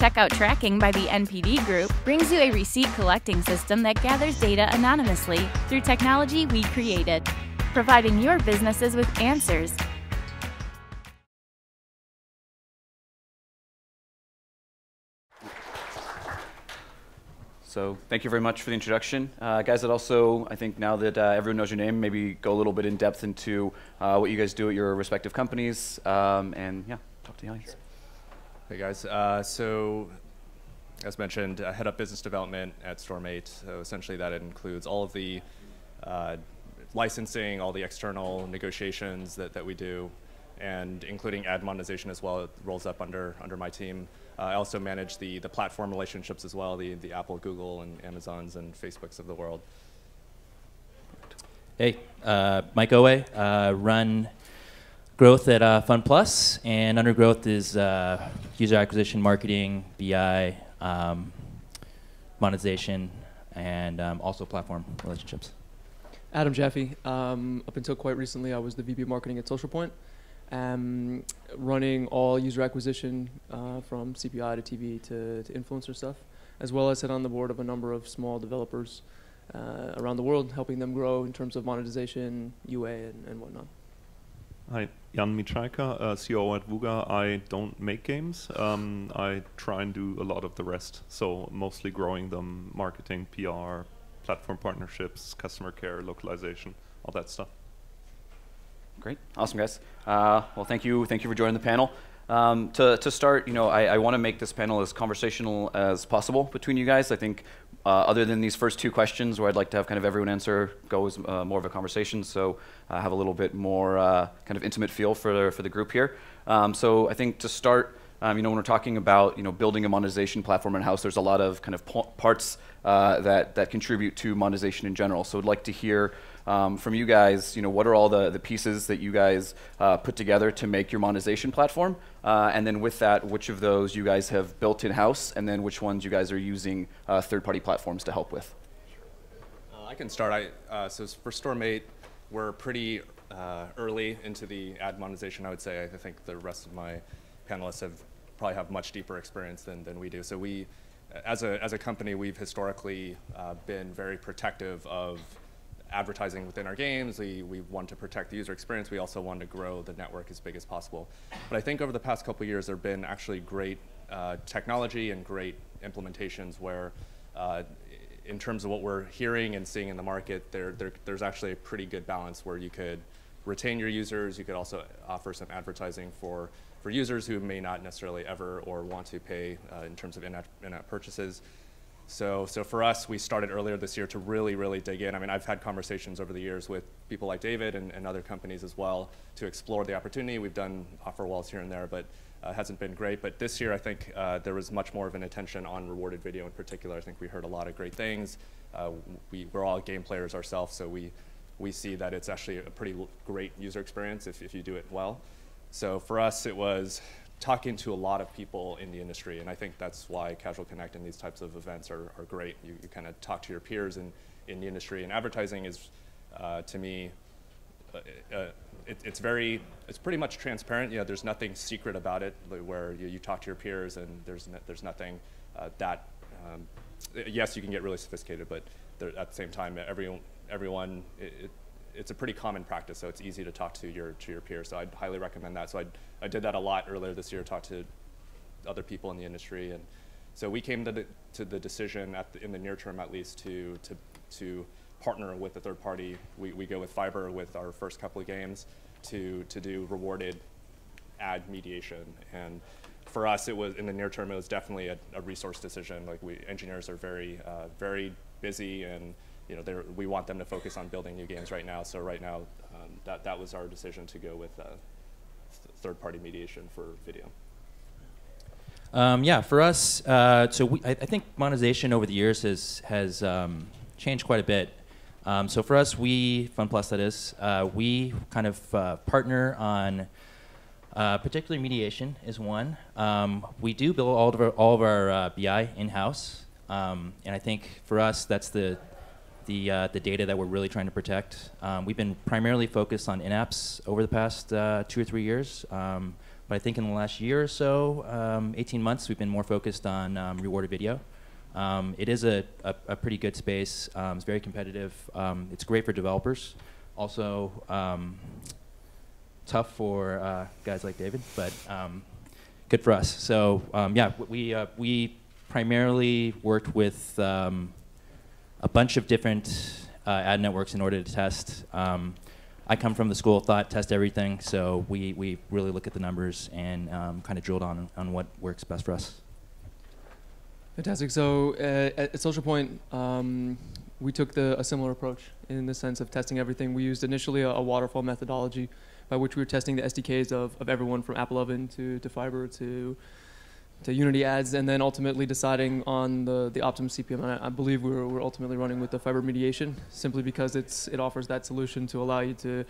checkout tracking by the NPD group brings you a receipt collecting system that gathers data anonymously through technology we created, providing your businesses with answers. So thank you very much for the introduction. Guys, I'd also, I think now that everyone knows your name, maybe go a little bit in depth into what you guys do at your respective companies, and yeah, talk to the audience. Hey guys, so as mentioned, I head up business development at Storm8. So essentially that includes all of the licensing, all the external negotiations that we do, and including ad monetization as well. It rolls up under my team. I also manage the platform relationships as well, the Apple, Google, and Amazons and Facebooks of the world. Hey, Mike Ouye, run growth at FunPlus, and under growth is user acquisition, marketing, BI, monetization, and also platform relationships. Adam Jaffe. Up until quite recently, I was the VP of marketing at SocialPoint, running all user acquisition from CPI to TV to influencer stuff, as well as sit on the board of a number of small developers around the world, helping them grow in terms of monetization, UA, and whatnot. Hi, Miczaika, COO at Wooga. I don't make games. I try and do a lot of the rest. So mostly growing them, marketing, PR, platform partnerships, customer care, localization, all that stuff. Great, awesome guys. Well, thank you for joining the panel. To start, I want to make this panel as conversational as possible between you guys. I think other than these first two questions where I'd like to have kind of everyone answer, go as more of a conversation, so have a little bit more kind of intimate feel for the group here. So I think to start, when we're talking about building a monetization platform in-house, there's a lot of kind of parts that contribute to monetization in general. So I'd like to hear from you guys, what are all the pieces that you guys put together to make your monetization platform? And then with that, which of those you guys have built in-house, and then which ones you guys are using third-party platforms to help with? I can start. So for Storm8, we're pretty early into the ad monetization, I would say. I think the rest of my panelists probably have much deeper experience than we do. So we, as a company, we've historically been very protective of advertising within our games. We want to protect the user experience. We also want to grow the network as big as possible. But I think over the past couple of years, there have been actually great technology and great implementations where, in terms of what we're hearing and seeing in the market, there's actually a pretty good balance where you could retain your users. You could also offer some advertising for users who may not necessarily ever or want to pay in terms of in-app purchases. So for us, we started earlier this year to really dig in. I mean, I've had conversations over the years with people like David and other companies as well to explore the opportunity. We've done offer walls here and there, but it hasn't been great. But this year, I think there was much more of an attention on rewarded video in particular. I think we heard a lot of great things. We're all game players ourselves, so we see that it's actually a pretty great user experience if you do it well. So for us, it was talking to a lot of people in the industry, and I think that's why Casual Connect and these types of events are great. You kind of talk to your peers in the industry, and advertising is, to me, it's pretty much transparent. There's nothing secret about it, where you talk to your peers, and there's nothing that. Yes, you can get really sophisticated, but at the same time, everyone. It's a pretty common practice, so it's easy to talk to your peers. So I'd highly recommend that. So I did that a lot earlier this year, talked to other people in the industry, and so we came to the decision in the near term, at least, to partner with a third party. We go with Fyber with our first couple of games to do rewarded ad mediation. And for us, it was in the near term. It was definitely a resource decision. Like engineers are very busy, and we want them to focus on building new games right now. So right now, that was our decision to go with third-party mediation for video. Yeah, for us, I think monetization over the years has changed quite a bit. So for us, FunPlus that is, we kind of partner on particularly mediation is one. We do build all of our BI in-house, and I think for us that's the data that we're really trying to protect. We've been primarily focused on in-apps over the past 2 or 3 years, but but I think in the last year or so, 18 months, we've been more focused on rewarded video. It is a pretty good space. It's very competitive. It's great for developers. Also, tough for guys like David, but good for us. So yeah, we primarily worked with a bunch of different ad networks in order to test. I come from the school of thought, test everything, so we really look at the numbers and kind of drilled on what works best for us. Fantastic. So at Social Point, we took a similar approach in the sense of testing everything. We used initially a waterfall methodology by which we were testing the SDKs of everyone from AppLovin to Fyber to Unity ads, and then ultimately deciding on the optimum CPM. And I believe we're ultimately running with the Fyber mediation simply because it offers that solution to allow you to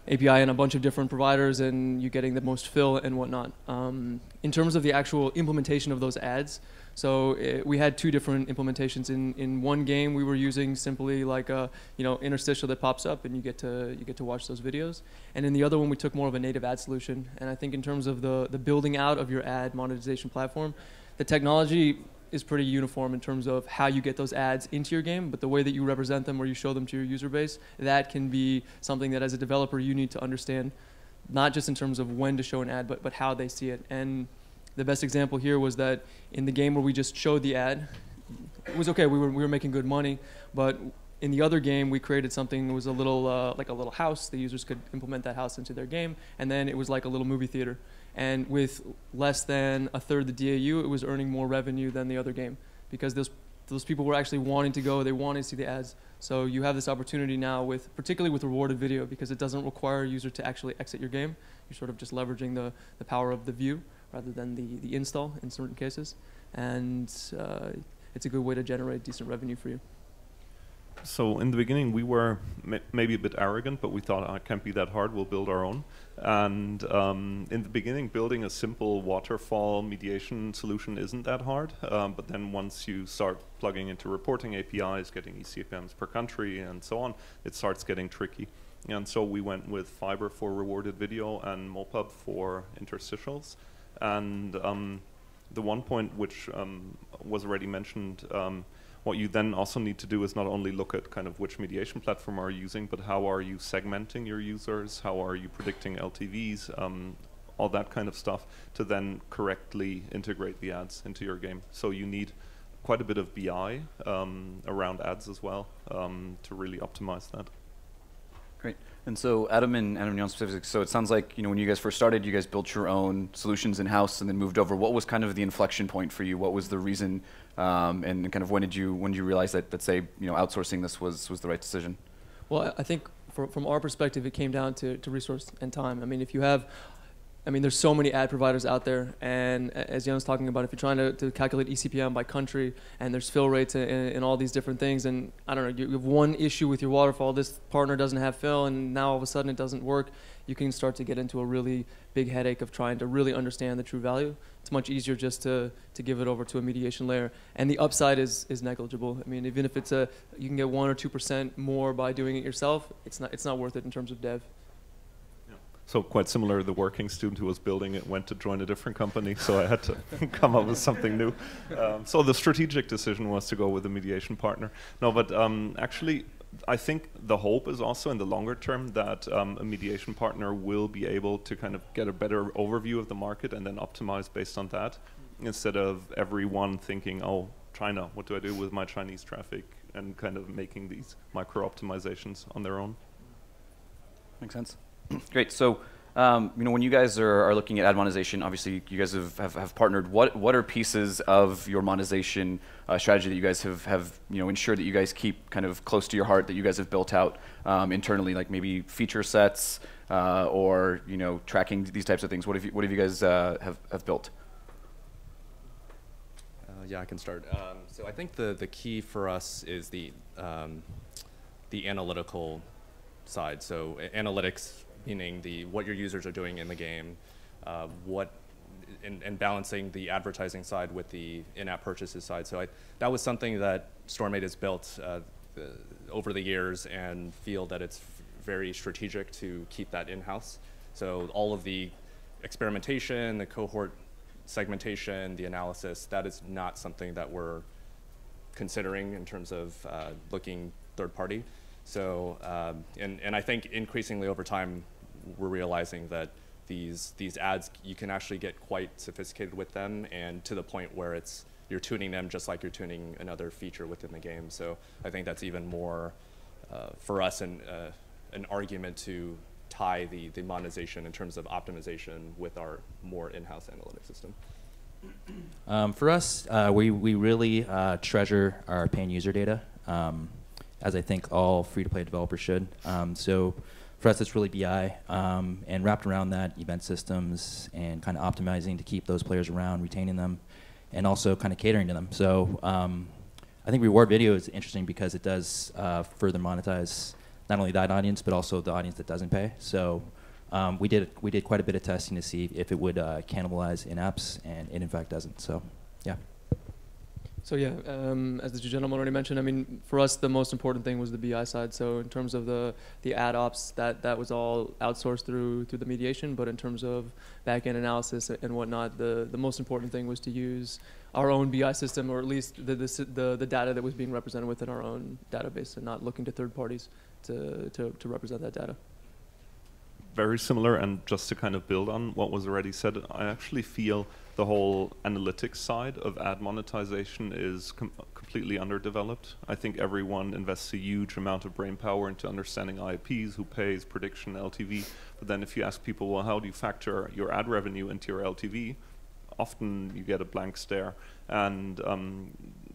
API in a bunch of different providers and you getting the most fill and whatnot. In terms of the actual implementation of those ads, so we had two different implementations. In one game, we were using simply like a interstitial that pops up, and you get to watch those videos. And in the other one, we took more of a native ad solution. And I think in terms of the building out of your ad monetization platform, the technology is pretty uniform in terms of how you get those ads into your game, but the way that you represent them or you show them to your user base, that can be something that as a developer you need to understand, not just in terms of when to show an ad, but how they see it. And the best example here was that in the game where we just showed the ad, it was okay, we were making good money, but in the other game we created something that was a little like a little house. The users could implement that house into their game, and then it was like a little movie theater. And with less than a third the DAU, it was earning more revenue than the other game because those people were actually wanting to go, they wanted to see the ads. So you have this opportunity now particularly with rewarded video, because it doesn't require a user to actually exit your game. You're sort of just leveraging the power of the view rather than the install in certain cases. And it's a good way to generate decent revenue for you. So in the beginning, we were maybe a bit arrogant, but we thought, it can't be that hard, we'll build our own. And in the beginning, building a simple waterfall mediation solution isn't that hard. But then once you start plugging into reporting APIs, getting eCPMs per country, and so on, it starts getting tricky. And so we went with Fyber for rewarded video and Mopub for interstitials. And the one point which was already mentioned, what you then also need to do is not only look at kind of which mediation platform are you using, but how are you segmenting your users, how are you predicting LTVs, all that kind of stuff, to then correctly integrate the ads into your game. So you need quite a bit of BI around ads as well to really optimize that. Great. And so Adam and Jan specific, so it sounds like when you guys first started, you guys built your own solutions in-house and then moved over. What was kind of the inflection point for you? What was the reason, and kind of when did you realize that say outsourcing this was the right decision? Well, I think from our perspective, it came down to resource and time. I mean, if you have, there's so many ad providers out there, and as Jan was talking about, if you're trying to calculate eCPM by country, and there's fill rates and all these different things, and I don't know, you have one issue with your waterfall, this partner doesn't have fill, and now all of a sudden it doesn't work, you can start to get into a really big headache of trying to really understand the true value. It's much easier just to give it over to a mediation layer, and the upside is negligible. I mean, even if it's you can get 1 or 2% more by doing it yourself, it's not worth it in terms of dev. So quite similar, the working student who was building it went to join a different company, so I had to come up with something new. So the strategic decision was to go with a mediation partner. No, but actually, I think the hope is also in the longer term that a mediation partner will be able to kind of get a better overview of the market and then optimize based on that, instead of everyone thinking, oh, China, what do I do with my Chinese traffic, and kind of making these micro optimizations on their own. Makes sense. Great. So, when you guys are looking at ad monetization, obviously you guys have partnered. What are pieces of your monetization strategy that you guys have ensured that you guys keep kind of close to your heart, that you guys have built out internally, like maybe feature sets or tracking these types of things? What have you guys have built? Yeah, I can start. So I think the key for us is the analytical side. So analytics, meaning what your users are doing in the game, and balancing the advertising side with the in-app purchases side. So that was something that Storm8 has built over the years, and feel that it's very strategic to keep that in-house. So all of the experimentation, the cohort segmentation, the analysis, that is not something that we're considering in terms of looking third party. So, and I think increasingly over time, we're realizing that these ads, you can actually get quite sophisticated with them, and to the point where you're tuning them just like you're tuning another feature within the game. So I think that's even more, for us, an argument to tie the monetization in terms of optimization with our more in-house analytics system. For us, we really treasure our paying user data, as I think all free-to-play developers should. So for us, it's really BI, and wrapped around that, event systems, and kind of optimizing to keep those players around, retaining them, and also kind of catering to them. So I think reward video is interesting because it does further monetize not only that audience, but also the audience that doesn't pay. So we did quite a bit of testing to see if it would cannibalize in-apps, and it in fact doesn't. So yeah. So yeah, as the two gentlemen already mentioned, I mean, for us the most important thing was the BI side. So in terms of the ad ops, that was all outsourced through the mediation. But in terms of back-end analysis and whatnot, the most important thing was to use our own BI system, or at least the data that was being represented within our own database, and not looking to third parties to represent that data. Very similar, and just to kind of build on what was already said, I actually feel the whole analytics side of ad monetization is completely underdeveloped. I think everyone invests a huge amount of brain power into understanding IPs, who pays, prediction, LTV. But then if you ask people, well, how do you factor your ad revenue into your LTV? Often you get a blank stare. And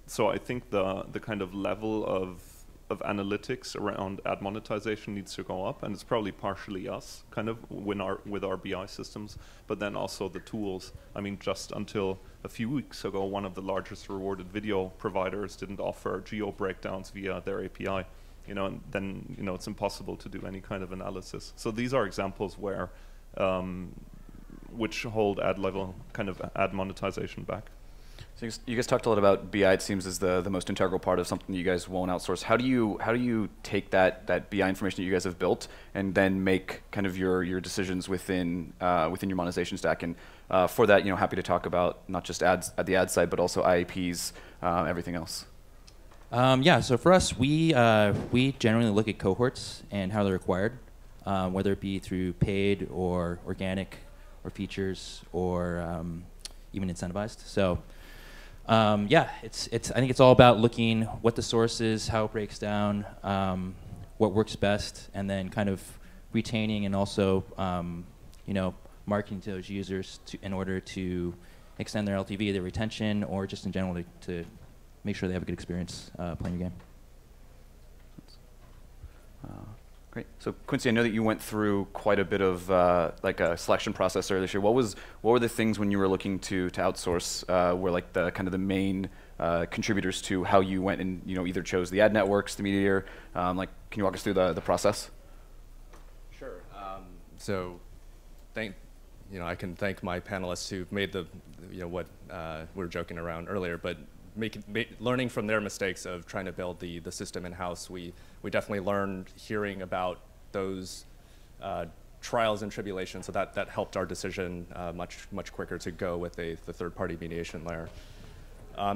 so I think the kind of level of analytics around ad monetization needs to go up, and it's probably partially us kind of with our BI systems, but then also the tools. I mean, just until a few weeks ago, one of the largest rewarded video providers didn't offer geo breakdowns via their API, and then it's impossible to do any kind of analysis. So these are examples where which hold ad monetization back. So you guys talked a lot about BI. It seems as the most integral part of something that you guys won't outsource. How do you take that BI information that you guys have built and then make kind of your decisions within your monetization stack? And for that, happy to talk about not just ads at the ad side, but also IAPs, everything else. Yeah. So for us, we generally look at cohorts and how they're acquired, whether it be through paid or organic, or features, or even incentivized. So. Yeah, I think it's all about looking what the source is, how it breaks down, what works best, and then kind of retaining and also, marketing to those users in order to extend their LTV, their retention, or just in general to make sure they have a good experience playing your game. Great. So Quincy, I know that you went through quite a bit of like a selection process earlier this year. What were the things when you were looking to outsource were like the kind of the main contributors to how you went and either chose the ad networks, the Moderator? Like, can you walk us through the process? Sure. So, I can thank my panelists who've made what we were joking around earlier, but learning from their mistakes of trying to build the system in-house, we definitely learned hearing about those trials and tribulations, so that helped our decision much quicker to go with the third-party mediation layer.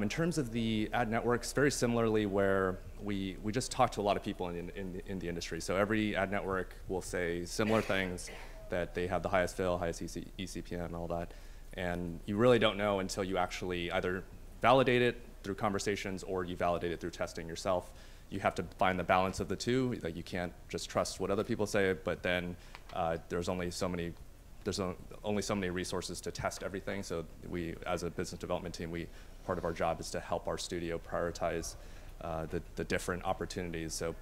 In terms of the ad networks, very similarly, where we just talked to a lot of people in the industry. So every ad network will say similar things, that they have the highest fill, highest eCPM, and all that. And you really don't know until you actually either validate it through conversations or you validate it through testing yourself. You have to find the balance of the two. Like, you can't just trust what other people say, but then there's only so many resources to test everything. So we, as a business development team, part of our job is to help our studio prioritize the different opportunities. So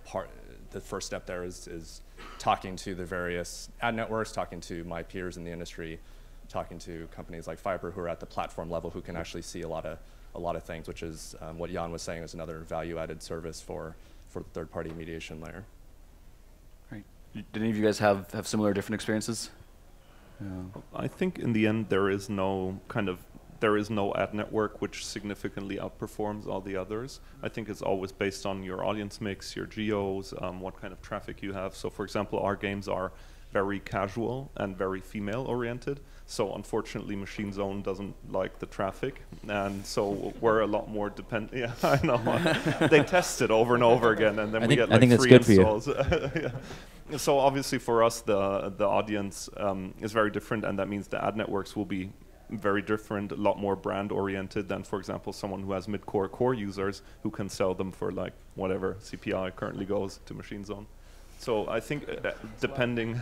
the first step there is talking to the various ad networks, talking to my peers in the industry, talking to companies like Fyber who are at the platform level, who can actually see a lot of things, which is what Jan was saying is another value-added service for the third-party mediation layer. Great. Did any of you guys have similar different experiences? I think in the end there is no ad network which significantly outperforms all the others. I think it's always based on your audience mix, your geos, what kind of traffic you have. So for example, our games are very casual and very female oriented. So unfortunately, Machine Zone doesn't like the traffic, and so we're a lot more dependent. Yeah, I know. They test it over and over again, and then we get like 3 installs. Yeah. So obviously for us, the audience is very different, and that means the ad networks will be very different, a lot more brand oriented than, for example, someone who has mid-core core users who can sell them for like whatever CPI currently goes to Machine Zone. So I think depending,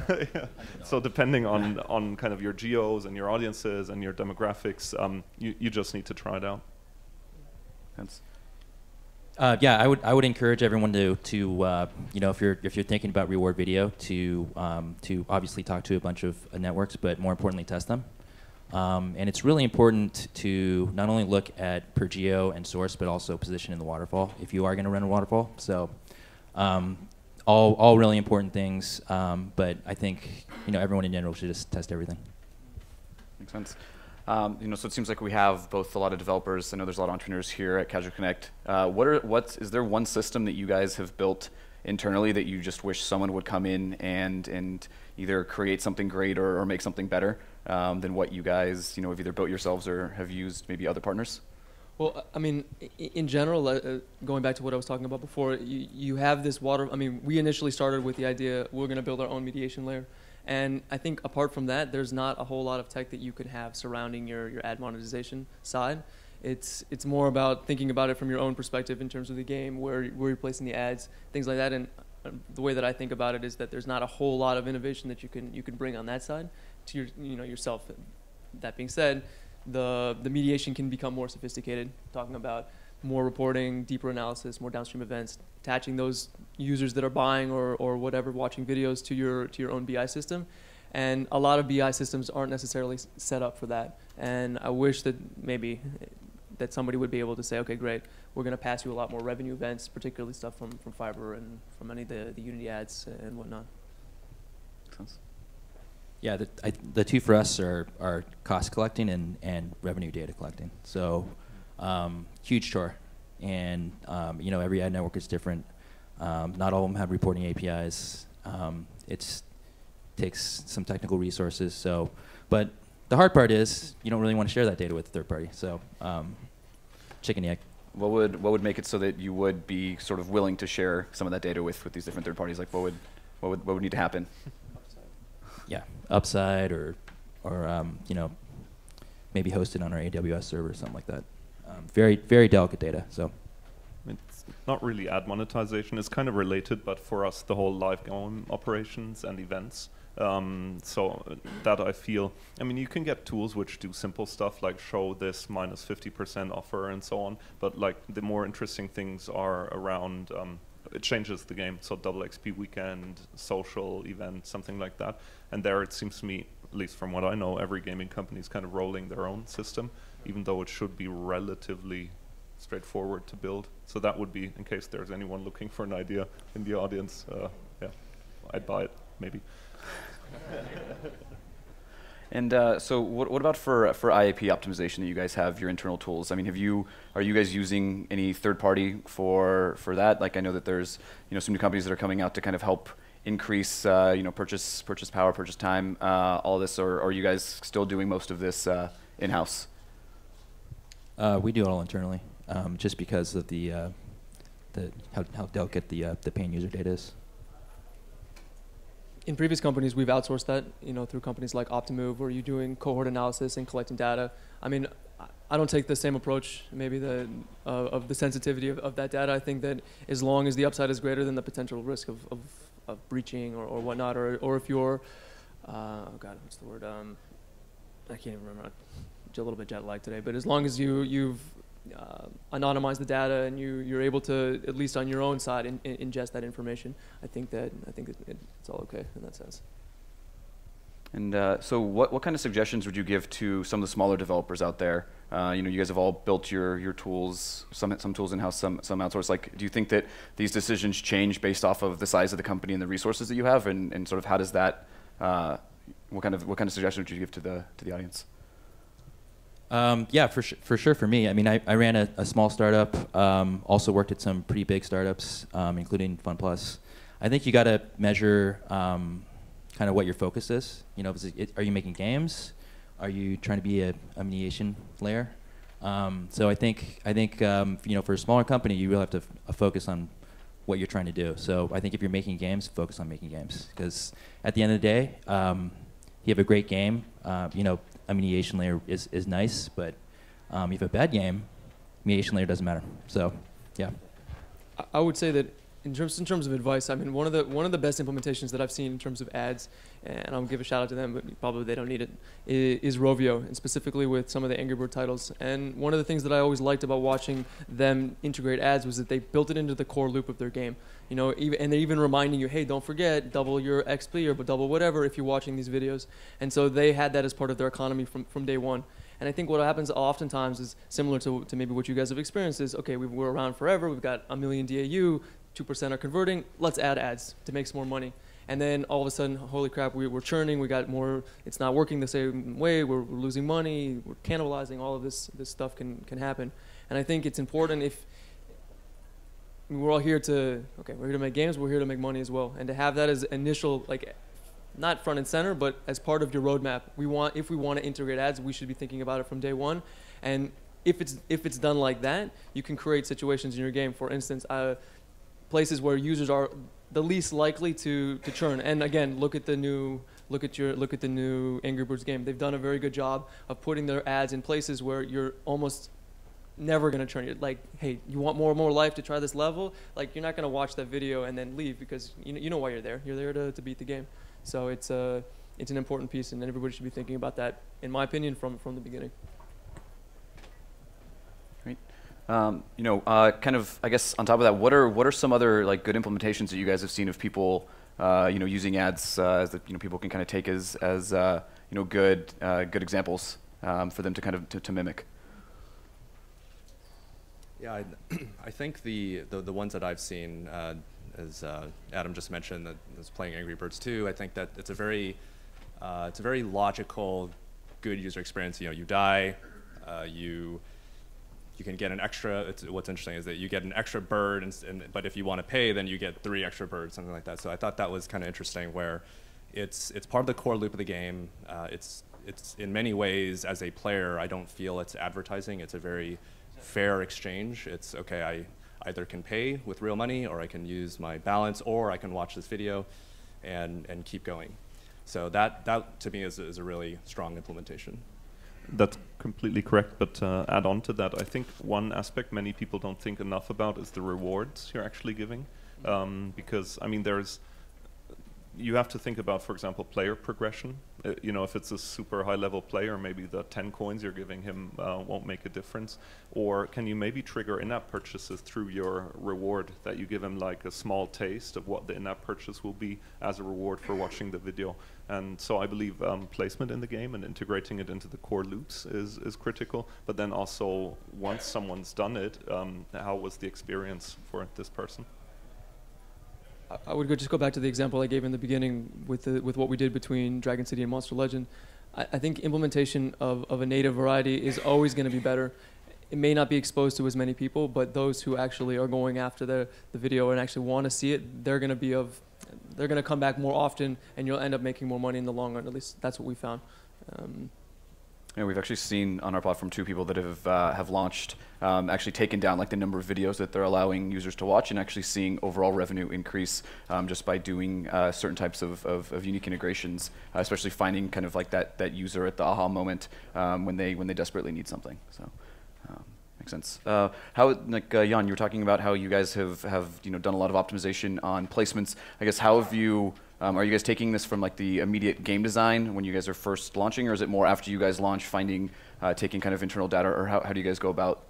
so depending on kind of your geos and your audiences and your demographics, you just need to try it out. Thanks. Yeah, I would encourage everyone to you know, if you're thinking about reward video, to obviously talk to a bunch of networks, but more importantly test them. And it's really important to not only look at per geo and source, but also position in the waterfall if you are going to run a waterfall. So all really important things, but I think, you know, everyone in general should just test everything. Makes sense. You know, so it seems like we have both a lot of developers. I know there's a lot of entrepreneurs here at Casual Connect. Is there one system that you guys have built internally that you just wish someone would come in and either create something great or make something better than what you guys, you know, have either built yourselves or have used maybe other partners? Well, I mean, in general, going back to what I was talking about before, you have this I mean, we initially started with the idea we're going to build our own mediation layer. And I think apart from that, there's not a whole lot of tech that you could have surrounding your ad monetization side. It's more about thinking about it from your own perspective in terms of the game, where you're placing the ads, things like that. And the way that I think about it is that there's not a whole lot of innovation that you can bring on that side to yourself. That being said, the mediation can become more sophisticated, talking about more reporting, deeper analysis, more downstream events, attaching those users that are buying or whatever, watching videos to your own BI system. And a lot of BI systems aren't necessarily set up for that. And I wish that maybe that somebody would be able to say, okay, great, we're going to pass you a lot more revenue events, particularly stuff from Fyber and from any of the Unity ads and whatnot. Makes sense. Yeah, the two for us are cost collecting and revenue data collecting. So huge chore, and you know, every ad network is different. Not all of them have reporting APIs. It takes some technical resources. So, but the hard part is you don't really want to share that data with a third party. So, chicken and egg. What would make it so that you would be sort of willing to share some of that data with these different third parties? Like what would need to happen? Yeah, upside or you know, maybe hosted on our AWS server or something like that. Very, very delicate data. So it's not really ad monetization. It's kind of related, but for us, the whole live game operations and events. So that I feel, I mean, you can get tools which do simple stuff like show this minus 50% offer and so on. But like the more interesting things are around. It changes the game, so double XP weekend, social event, something like that. And there it seems to me, at least from what I know, every gaming company is kind of rolling their own system, even though it should be relatively straightforward to build. So that would be, in case there's anyone looking for an idea in the audience, yeah, I'd buy it, maybe. And so what about for IAP optimization that you guys have, your internal tools? I mean, are you guys using any third party for that? Like I know that there's, you know, some new companies that are coming out to kind of help increase, you know, purchase power, purchase time, all this, or are you guys still doing most of this in-house? We do it all internally, just because of how delicate the paying user data is. In previous companies, we've outsourced that, you know, through companies like Optimove, where you're doing cohort analysis and collecting data. I mean, I don't take the same approach, maybe of the sensitivity of that data. I think that as long as the upside is greater than the potential risk of breaching or whatnot, or if you're, oh God, what's the word? I can't even remember. I'm a little bit jet lagged today, but as long as you've anonymize the data and you're able to, at least on your own side, ingest that information, I think it's all okay in that sense. And so what kind of suggestions would you give to some of the smaller developers out there? You know, you guys have all built your tools, some tools in-house, some outsourced. Like, do you think that these decisions change based off of the size of the company and the resources that you have, and sort of how does that? What kind of suggestions would you give to the audience? Yeah, for sure for me. I mean, I ran a small startup, also worked at some pretty big startups, including FunPlus. I think you got to measure kind of what your focus is. You know, are you making games, are you trying to be a mediation layer? So I think you know, for a smaller company, you really have to focus on what you're trying to do. So I think if you're making games, focus on making games, because at the end of the day, you have a great game. You know, a mediation layer is nice, but if you have a bad game, mediation layer doesn't matter. So, yeah. I would say that in terms of advice, I mean, one of the best implementations that I've seen in terms of ads, and I'll give a shout out to them, but probably they don't need it, is Rovio, and specifically with some of the Angry Bird titles. And one of the things that I always liked about watching them integrate ads was that they built it into the core loop of their game. You know, and they're even reminding you, hey, don't forget, double your XP or double whatever if you're watching these videos. And so they had that as part of their economy from day one. And I think what happens oftentimes is similar to maybe what you guys have experienced is, okay, we're around forever, we've got 1 million DAU, 2% are converting, let's add ads to make some more money. And then all of a sudden, holy crap, we're churning, we got more, it's not working the same way, we're losing money, we're cannibalizing, all of this stuff can happen. And I think it's important if, I mean, we're all here to, okay, we're here to make games, we're here to make money as well. And to have that as initial, like, not front and center, but as part of your roadmap. If we want to integrate ads, we should be thinking about it from day one. And if it's done like that, you can create situations in your game. For instance, places where users are the least likely to churn. And again, look at the new Angry Birds game. They've done a very good job of putting their ads in places where you're almost never going to churn. You're like, hey, you want more and more life to try this level? Like, you're not going to watch that video and then leave, because you know why you're there. You're there to beat the game. So it's an important piece, and everybody should be thinking about that, in my opinion, from the beginning. Great. You know, kind of, I guess on top of that, what are some other like good implementations that you guys have seen of people, you know, using ads as that, you know, people can kind of take as you know, good examples for them to kind of to mimic? Yeah, I think the ones that I've seen, as Adam just mentioned, that is playing Angry Birds 2, I think that it's a very logical, good user experience. You know, you die, you can get an extra. What's interesting is that you get an extra bird, but if you want to pay, then you get 3 extra birds, something like that. So I thought that was kind of interesting, where it's part of the core loop of the game. It's in many ways, as a player, I don't feel it's advertising. It's a very fair exchange. It's okay, I either can pay with real money, or I can use my balance, or I can watch this video and keep going. So that to me is a really strong implementation. That's completely correct, but add on to that, I think one aspect many people don't think enough about is the rewards you're actually giving. Because, I mean, you have to think about, for example, player progression. You know, if it's a super high-level player, maybe the 10 coins you're giving him won't make a difference. Or can you maybe trigger in-app purchases through your reward, that you give him like a small taste of what the in-app purchase will be as a reward for watching the video. And so I believe placement in the game and integrating it into the core loops is critical. But then also, once someone's done it, how was the experience for this person? I would just go back to the example I gave in the beginning with what we did between Dragon City and Monster Legend. I think implementation of a native variety is always going to be better. It may not be exposed to as many people, but those who actually are going after the video and actually want to see it, they're going to come back more often, and you'll end up making more money in the long run. At least that's what we found. Yeah, we've actually seen on our platform 2 people that have launched, actually taken down like the number of videos that they're allowing users to watch, and actually seeing overall revenue increase just by doing certain types of unique integrations, especially finding kind of like that user at the aha moment when they desperately need something. So makes sense. How, like Jan, you were talking about how you guys have done a lot of optimization on placements. I guess how have you? Are you guys taking this from like the immediate game design when you guys are first launching, or is it more after you guys launch, taking kind of internal data, or how do you guys go about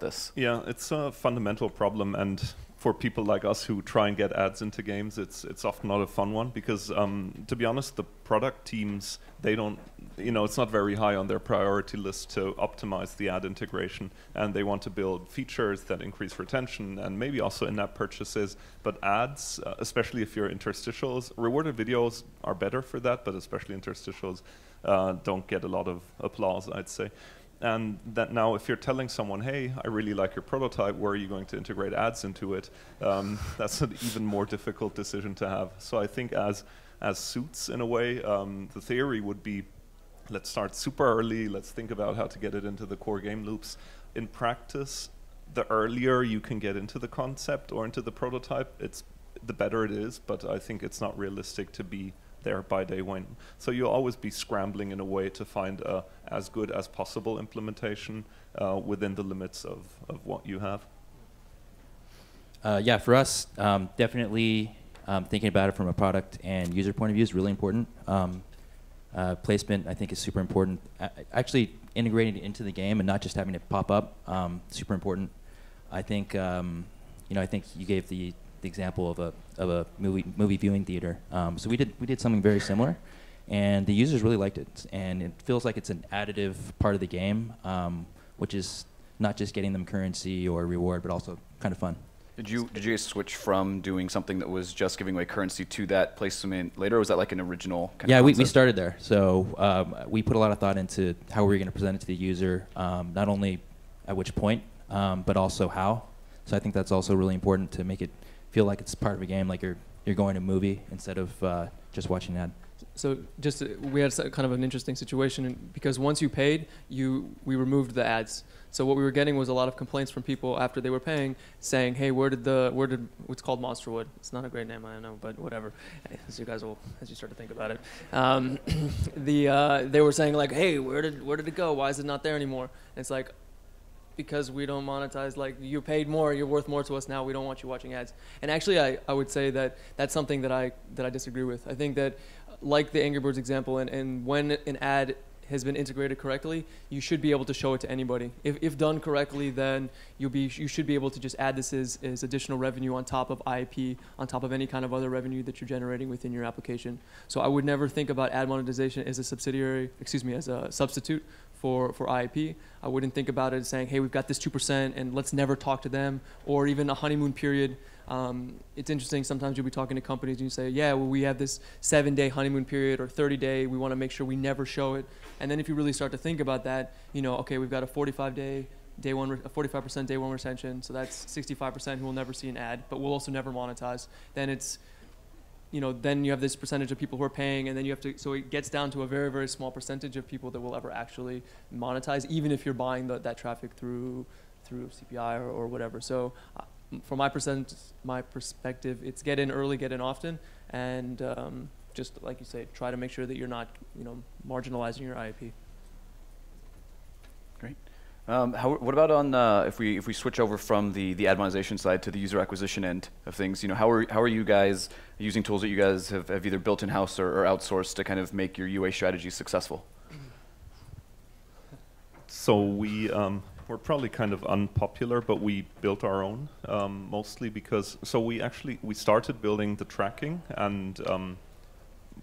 this? Yeah, it's a fundamental problem, and for people like us who try and get ads into games, it's often not a fun one, because to be honest, the product teams, they don't, it's not very high on their priority list to optimize the ad integration, and they want to build features that increase retention and maybe also in-app purchases. But ads, especially if you're interstitials, rewarded videos are better for that, but especially interstitials don't get a lot of applause, I'd say. And that now, if you're telling someone, hey, I really like your prototype, where are you going to integrate ads into it? That's an even more difficult decision to have. So I think as suits, in a way, the theory would be let's start super early, let's think about how to get it into the core game loops. In practice, the earlier you can get into the concept or into the prototype, the better it is, but I think it's not realistic to be there by day one. So you'll always be scrambling in a way to find a as good as possible implementation within the limits of what you have. Yeah, for us, definitely thinking about it from a product and user point of view is really important. Placement, I think, is super important. Actually, integrating it into the game and not just having it pop up, super important. I think, I think you gave the example of a movie viewing theater. So we did something very similar, and the users really liked it. And it feels like it's an additive part of the game, which is not just getting them currency or reward, but also kind of fun. Did you guys switch from doing something that was just giving away currency to that placement later, or was that like an original kind of we concept? started there. So we put a lot of thought into how we were going to present it to the user, not only at which point, but also how. So I think that's also really important to make it feel like it's part of a game, like you're going to a movie instead of just watching an ad. So we had kind of an interesting situation because once you paid, we removed the ads. So what we were getting was a lot of complaints from people after they were paying, saying, "Hey, where did what's called Monsterwood? It's not a great name, I know, but whatever." As you start to think about it, they were saying like, "Hey, where did it go? Why is it not there anymore?" And it's like, because we don't monetize. Like, you paid more, you're worth more to us now. We don't want you watching ads. And actually, I would say that that's something that I disagree with. I think that, like the Angry Birds example, and when an ad has been integrated correctly, you should be able to show it to anybody. If done correctly, then you should be able to just add this as additional revenue on top of IP, on top of any kind of other revenue that you're generating within your application. So I would never think about ad monetization as a as a substitute for IP. I wouldn't think about it as saying, hey, we've got this 2% and let's never talk to them, or even a honeymoon period. It's interesting, sometimes you'll be talking to companies and you say, yeah, well, we have this 7-day honeymoon period or 30-day, we want to make sure we never show it. And then if you really start to think about that, okay, we've got a 45% day one retention, so that's 65% who will never see an ad, but will also never monetize. Then it's, then you have this percentage of people who are paying, and then you have to, so it gets down to a very, very small percentage of people that will ever actually monetize, even if you're buying that traffic through CPI or whatever. So from my perspective, it's get in early, get in often, and just like you say, try to make sure that you're not, marginalizing your IAP. Great. What about on if we switch over from the ad monetization side to the user acquisition end of things? How are you guys using tools that you guys have either built in house or outsourced to kind of make your UA strategy successful? So we're probably kind of unpopular, but we built our own mostly because we started building the tracking, and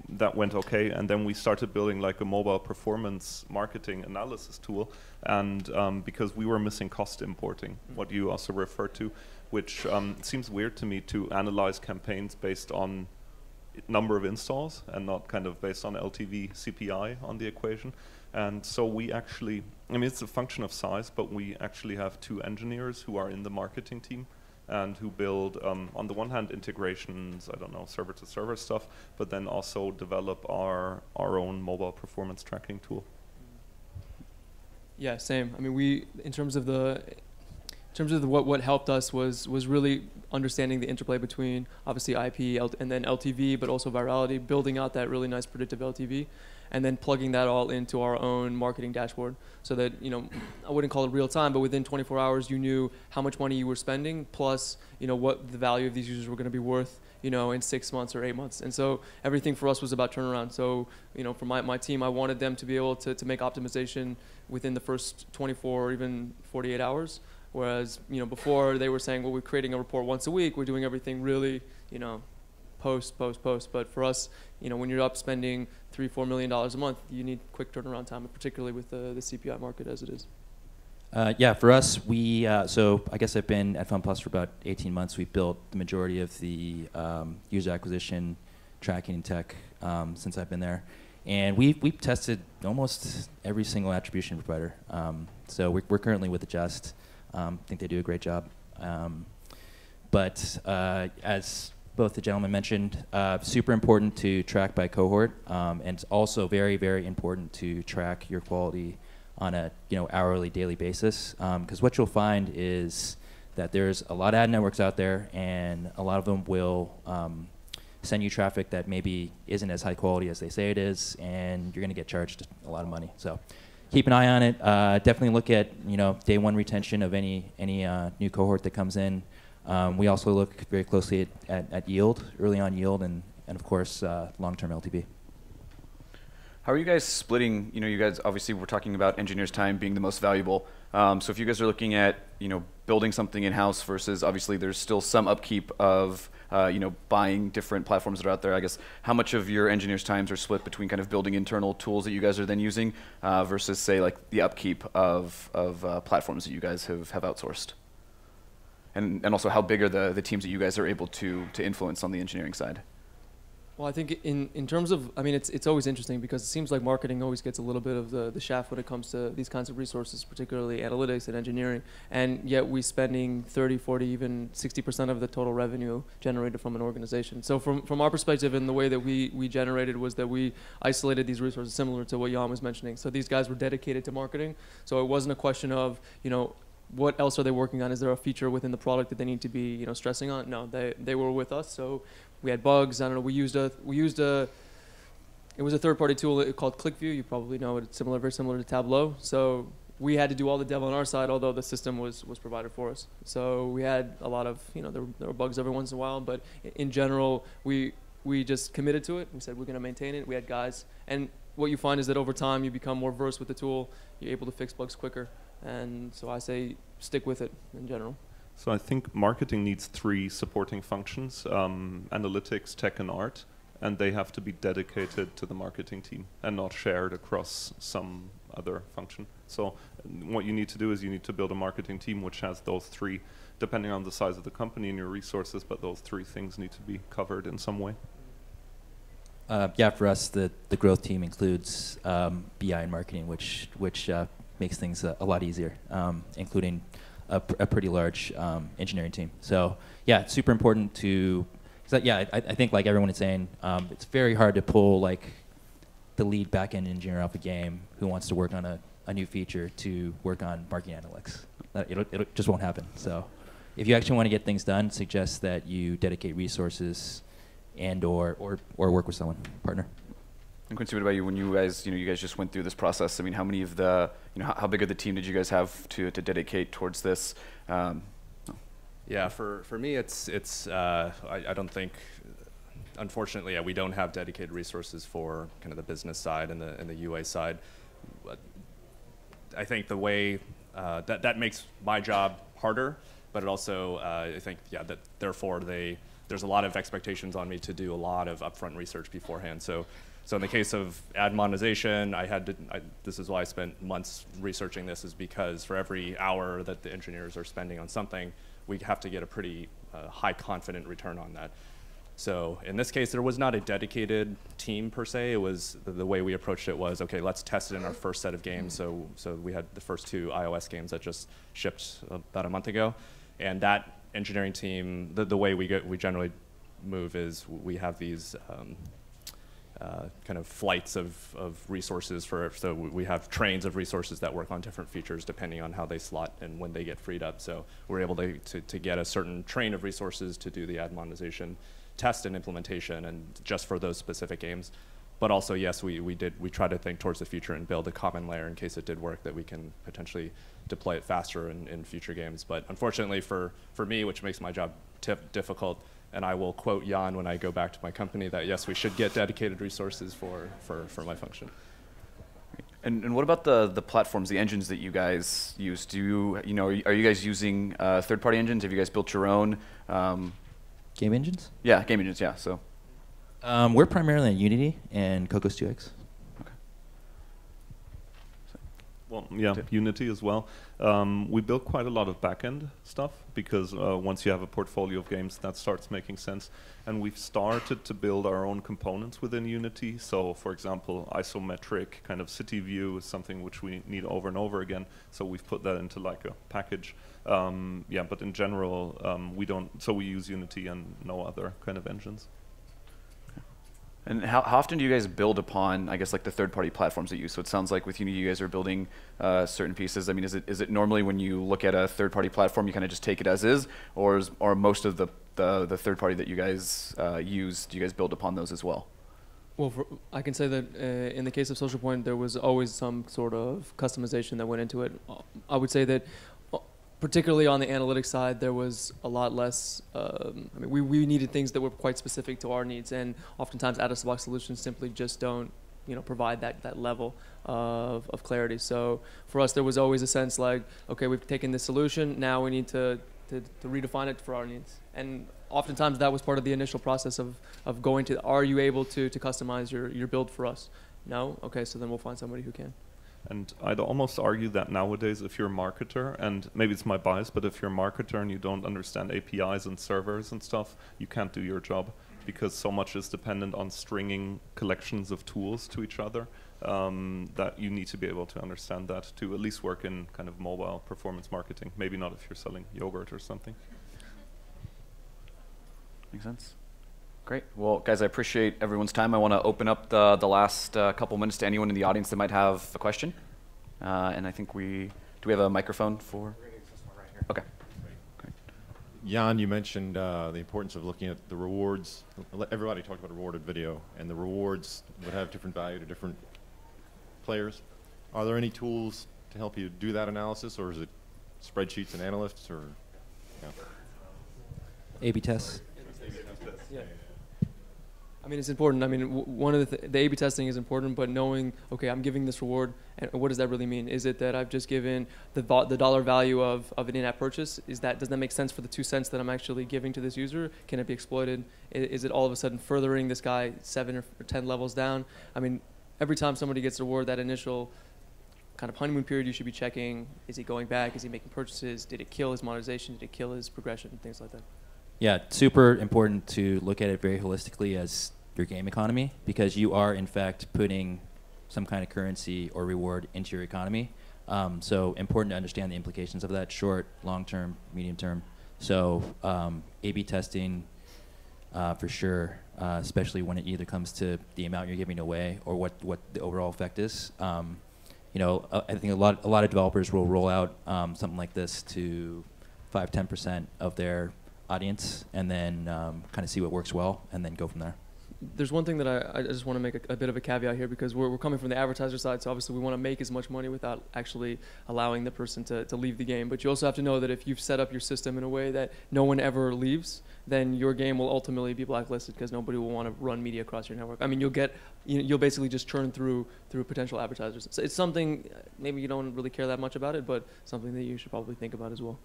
that went okay, and then we started building like a mobile performance marketing analysis tool, and because we were missing cost importing, what you also referred to, which seems weird to me to analyze campaigns based on number of installs and not kind of based on LTV CPI on the equation. And so we actually, it's a function of size, but we actually have 2 engineers who are in the marketing team and who build, on the one hand, integrations, server-to-server stuff, but then also develop our own mobile performance tracking tool. Yeah, same. In terms of what helped us was really understanding the interplay between obviously IP and then LTV, but also virality, building out that really nice predictive LTV, and then plugging that all into our own marketing dashboard so that, I wouldn't call it real time, but within 24 hours you knew how much money you were spending, plus, what the value of these users were going to be worth, in 6 months or 8 months. And so everything for us was about turnaround. So, for my team, I wanted them to be able to make optimization within the first 24 or even 48 hours. Whereas, before they were saying, well, we're creating a report once a week, we're doing everything really, post. But for us, when you're up spending $3-4 million a month, you need quick turnaround time, particularly with the CPI market as it is. Yeah, for us, so I guess I've been at FunPlus for about 18 months. We've built the majority of the user acquisition tracking tech since I've been there. And we've tested almost every single attribution provider. So we're currently with Adjust. I think they do a great job. But as both the gentlemen mentioned, super important to track by cohort, and it's also very, very important to track your quality on a hourly, daily basis. Because what you'll find is that there's a lot of ad networks out there, and a lot of them will send you traffic that maybe isn't as high quality as they say it is, and you're going to get charged a lot of money. So keep an eye on it. Definitely look at day one retention of any new cohort that comes in. We also look very closely at yield, early on yield, and of course long-term LTV. How are you guys splitting? You guys obviously we're talking about engineers' time being the most valuable. So if you guys are looking at building something in-house versus obviously there's still some upkeep of buying different platforms that are out there. I guess how much of your engineers' times are split between kind of building internal tools that you guys are then using versus say like the upkeep of platforms that you guys have outsourced? And also how big are the teams that you guys are able to influence on the engineering side? Well, I think in terms of, I mean, it's always interesting because it seems like marketing always gets a little bit of the shaft when it comes to these kinds of resources, particularly analytics and engineering, and yet we're spending 30, 40, even 60% of the total revenue generated from an organization. So from our perspective, and the way that we generated was that we isolated these resources similar to what Jan was mentioning. So these guys were dedicated to marketing, so it wasn't a question of, what else are they working on? Is there a feature within the product that they need to be, stressing on? No, they were with us. So we had bugs. I don't know. We used a. It was a third-party tool called ClickView. You probably know it. It's very similar to Tableau. So we had to do all the dev on our side, although the system was provided for us. So we had a lot of, there were bugs every once in a while, but in general, we just committed to it. We said we're going to maintain it. We had guys, and what you find is that over time you become more versed with the tool. You're able to fix bugs quicker. And so I say stick with it in general. So I think marketing needs 3 supporting functions, analytics, tech, and art, and they have to be dedicated to the marketing team and not shared across some other function. So what you need to do is you need to build a marketing team which has those 3, depending on the size of the company and your resources, but those 3 things need to be covered in some way. Yeah, for us, the growth team includes BI and marketing, which makes things a lot easier, including a pretty large engineering team. So yeah, it's super important to, I think like everyone is saying, it's very hard to pull like the lead backend engineer off a game who wants to work on a new feature to work on marketing analytics. It just won't happen. So if you actually want to get things done, suggest that you dedicate resources and or work with someone, partner. And Quincy, what about you? When you guys just went through this process, I mean, how many of the, how big of the team did you guys have to dedicate towards this? Yeah, for me, it's I don't think, unfortunately, we don't have dedicated resources for kind of the business side and the UA side. But I think the way that makes my job harder, but it also I think that therefore there's a lot of expectations on me to do a lot of upfront research beforehand. So in the case of ad monetization, this is why I spent months researching this, is because for every hour that the engineers are spending on something, we have to get a pretty high confident return on that. So in this case, there was not a dedicated team per se. It was the way we approached it was, okay, let's test it in our first set of games. So we had the first 2 iOS games that just shipped about a month ago, and that engineering team, the way we generally move is we have these kind of flights of resources so we have trains of resources that work on different features depending on how they slot and when they get freed up. So we're able to get a certain train of resources to do the ad monetization test and implementation, and just for those specific games. But also, yes, we try to think towards the future and build a common layer in case it did work, that we can potentially deploy it faster in future games. But unfortunately for me, which makes my job difficult, and I will quote Jan when I go back to my company, that yes, we should get dedicated resources for my function. And what about the platforms, the engines that you guys use? Are you guys using third-party engines? Have you guys built your own? Game engines? Yeah, game engines. Yeah. So we're primarily on Unity and Cocos 2X. Okay. Well, yeah, Unity as well. We built quite a lot of backend stuff because once you have a portfolio of games, that starts making sense. And we've started to build our own components within Unity. So, for example, isometric kind of city view is something which we need over and over again. So we've put that into like a package. Yeah, but in general, we don't. So we use Unity and no other kind of engines. And how often do you guys build upon, I guess, like the third-party platforms that you use? So it sounds like with Unity, you guys are building certain pieces. I mean, is it normally when you look at a third-party platform, you kind of just take it as is, or most of the third-party that you guys use, do you guys build upon those as well? Well, I can say that in the case of Social Point, there was always some sort of customization that went into it. I would say that particularly on the analytics side, there was a lot less. I mean, we needed things that were quite specific to our needs, and oftentimes out-of-the-box solutions simply just don't, provide that level of clarity. So for us, there was always a sense like, okay, we've taken this solution, now we need to redefine it for our needs. And oftentimes that was part of the initial process of going to, are you able to customize your build for us? No? Okay, so then we'll find somebody who can. And I'd almost argue that nowadays, if you're a marketer, and maybe it's my bias, but if you're a marketer and you don't understand APIs and servers and stuff, you can't do your job, because so much is dependent on stringing collections of tools to each other that you need to be able to understand that to at least work in kind of mobile performance marketing. Maybe not if you're selling yogurt or something. Makes sense. Great. Well, guys, I appreciate everyone's time. I want to open up the last couple minutes to anyone in the audience that might have a question. And I think do we have a microphone for? We're going to use this one right here. Okay. Great. Jan, you mentioned the importance of looking at the rewards. Everybody talked about rewarded video, and the rewards would have different value to different players. Are there any tools to help you do that analysis, or is it spreadsheets and analysts, or? Yeah. A/B tests. Yeah. I mean, it's important. I mean, one of the A/B testing is important, but knowing, okay, I'm giving this reward, and what does that really mean? Is it that I've just given the dollar value of an in-app purchase? Does that make sense for the 2 cents that I'm actually giving to this user? Can it be exploited? Is it all of a sudden furthering this guy 7 or 10 levels down? I mean, every time somebody gets a reward, that initial kind of honeymoon period, you should be checking, is he going back? Is he making purchases? Did it kill his monetization? Did it kill his progression? Things like that. Yeah, super important to look at it very holistically as your game economy, because you are in fact putting some kind of currency or reward into your economy. So important to understand the implications of that, short, long term, medium term. So A/B testing for sure, especially when it either comes to the amount you're giving away or what the overall effect is. I think a lot of developers will roll out something like this to 5-10% of their audience, and then kind of see what works well, and then go from there. There's one thing that I just want to make a bit of a caveat here, because we're coming from the advertiser side, so obviously we want to make as much money without actually allowing the person to leave the game. But you also have to know that if you've set up your system in a way that no one ever leaves, then your game will ultimately be blacklisted, because nobody will want to run media across your network. I mean, you'll basically just churn through potential advertisers. So it's something, maybe you don't really care that much about it, but something that you should probably think about as well.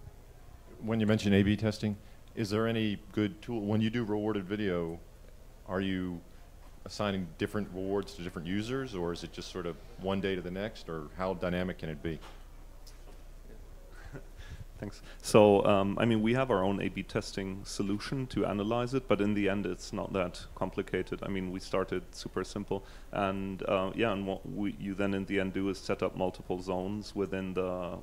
When you mention A/B testing, is there any good tool? When you do rewarded video, are you assigning different rewards to different users, or is it just sort of one day to the next, or how dynamic can it be? Thanks. So, I mean, we have our own A/B testing solution to analyze it, but in the end, it's not that complicated. I mean, we started super simple, and and what you then in the end do is set up multiple zones within the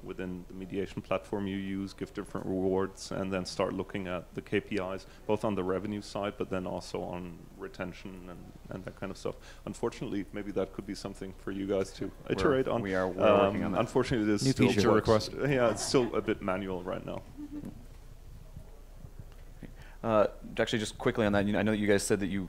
mediation platform you use, give different rewards, and then start looking at the KPIs, both on the revenue side, but then also on retention and that kind of stuff. Unfortunately, maybe that could be something for you guys to iterate on. We're working on that. Unfortunately, it is New still feature request. Yeah, it's still a bit manual right now. Actually, just quickly on that, I know that you guys said that you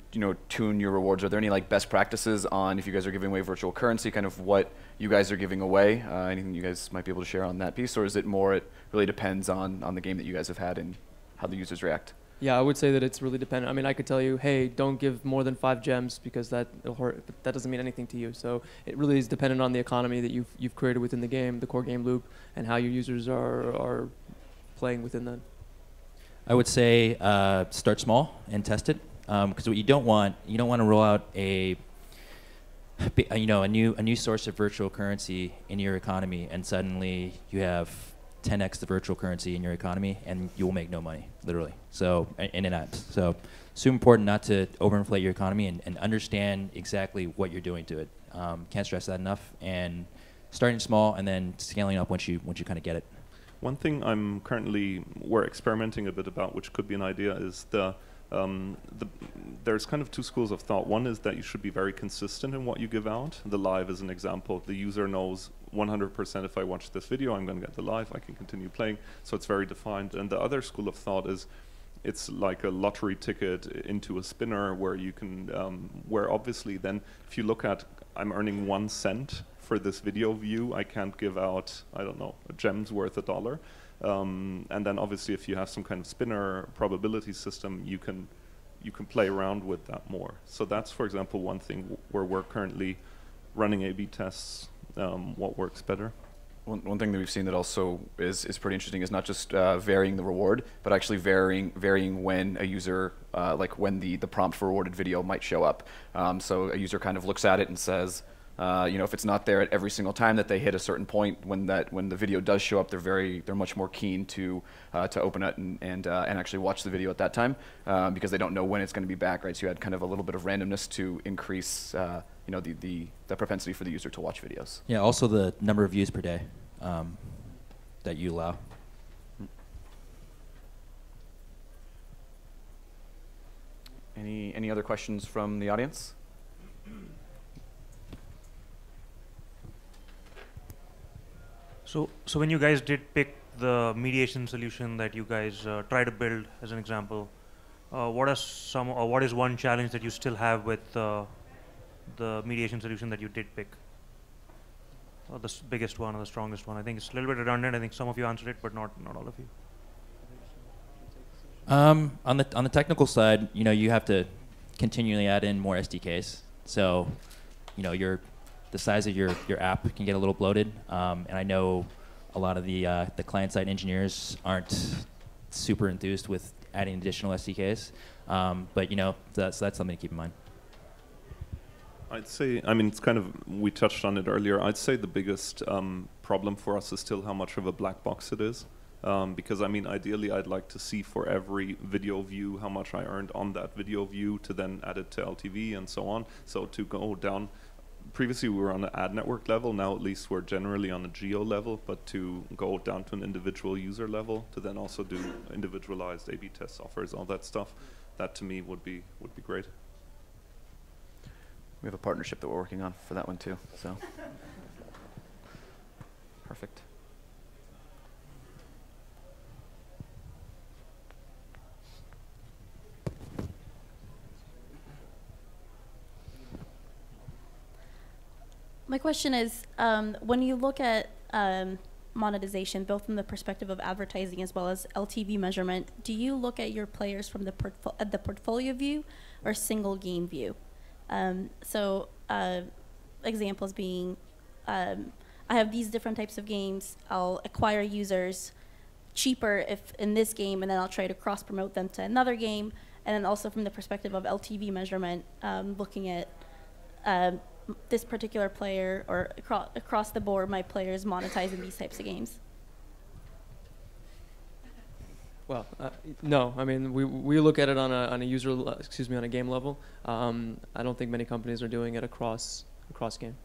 tune your rewards. Are there any like best practices on if you guys are giving away virtual currency, kind of what you guys are giving away? Anything you guys might be able to share on that piece, or is it more it really depends on the game that you guys have had and how the users react? Yeah, I would say that it's really dependent. I mean, I could tell you, hey, don't give more than 5 gems because it'll hurt, but that doesn't mean anything to you. So it really is dependent on the economy that you've created within the game, the core game loop, and how your users are playing within that. I would say start small and test it, because what you don't want to roll out a you know, a new source of virtual currency in your economy, and suddenly you have 10x the virtual currency in your economy, and you will make no money, literally. So in and out. So super important not to overinflate your economy and understand exactly what you're doing to it. Can't stress that enough. And starting small and then scaling up once you kind of get it. One thing we're experimenting a bit about, which could be an idea, is there's kind of two schools of thought. One is that you should be very consistent in what you give out. The live is an example. The user knows 100% if I watch this video, I'm going to get the live, I can continue playing. So it's very defined. And the other school of thought is it's like a lottery ticket into a spinner where you can, where obviously then if you look at, I'm earning 1 cent for this video view, I can't give out, I don't know, a gem's worth $1. And then obviously if you have some kind of spinner probability system, you can play around with that more. So that's, for example, one thing where we're currently running A/B tests, what works better. One thing that we've seen that also is pretty interesting is not just varying the reward, but actually varying when a user, like when the prompt for rewarded video might show up. So a user kind of looks at it and says, you know, if it's not there at every single time that they hit a certain point, when the video does show up, they're much more keen to open it and actually watch the video at that time, because they don't know when it's going to be back, right? So you had kind of a little bit of randomness to increase, you know, the propensity for the user to watch videos. Yeah. Also the number of views per day that you allow. Any other questions from the audience? So when you guys did pick the mediation solution that you guys try to build, as an example, what is one challenge that you still have with the mediation solution that you did pick? Or the biggest one or the strongest one? I think it's a little bit redundant. I think some of you answered it, but not all of you. On the technical side, you know, you have to continually add in more SDKs. So, you know, the size of your app can get a little bloated, and I know a lot of the client-side engineers aren't super enthused with adding additional SDKs, but you know, that's something to keep in mind. I'd say, I mean, it's kind of, we touched on it earlier. I'd say the biggest problem for us is still how much of a black box it is. Because I mean, ideally, I'd like to see for every video view how much I earned on that video view to then add it to LTV and so on. So to go down, previously we were on an ad network level, now at least we're generally on a geo level, but to go down to an individual user level, to then also do individualized A/B test offers, all that stuff, that to me would be great. We have a partnership that we're working on for that one too, so. Perfect. My question is, when you look at monetization, both from the perspective of advertising as well as LTV measurement, do you look at your players from the portfolio view or single game view? So examples being, I have these different types of games. I'll acquire users cheaper if in this game, and then I'll try to cross-promote them to another game. And then also from the perspective of LTV measurement, looking at this particular player, or across the board, my players monetizing these types of games. Well, no. I mean, we look at it on a game level. I don't think many companies are doing it across game.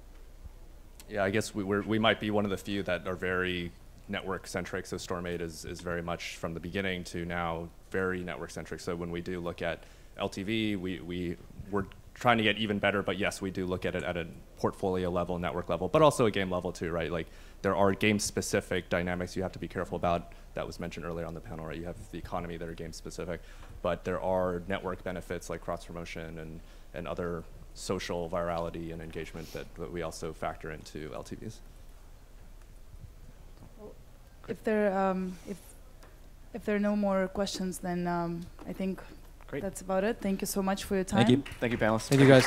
Yeah, I guess we might be one of the few that are very network centric. So Storm8 is very much from the beginning to now very network centric. So when we do look at LTV, we're trying to get even better, but yes, we do look at it at a portfolio level, network level, but also a game level too, right? Like there are game-specific dynamics you have to be careful about. That was mentioned earlier on the panel, right? You have the economy that are game-specific, but there are network benefits like cross-promotion and other social virality and engagement that we also factor into LTVs. If there are no more questions, then I think Great. That's about it. Thank you so much for your time. Thank you. Thank you, panelists. Thank you, guys.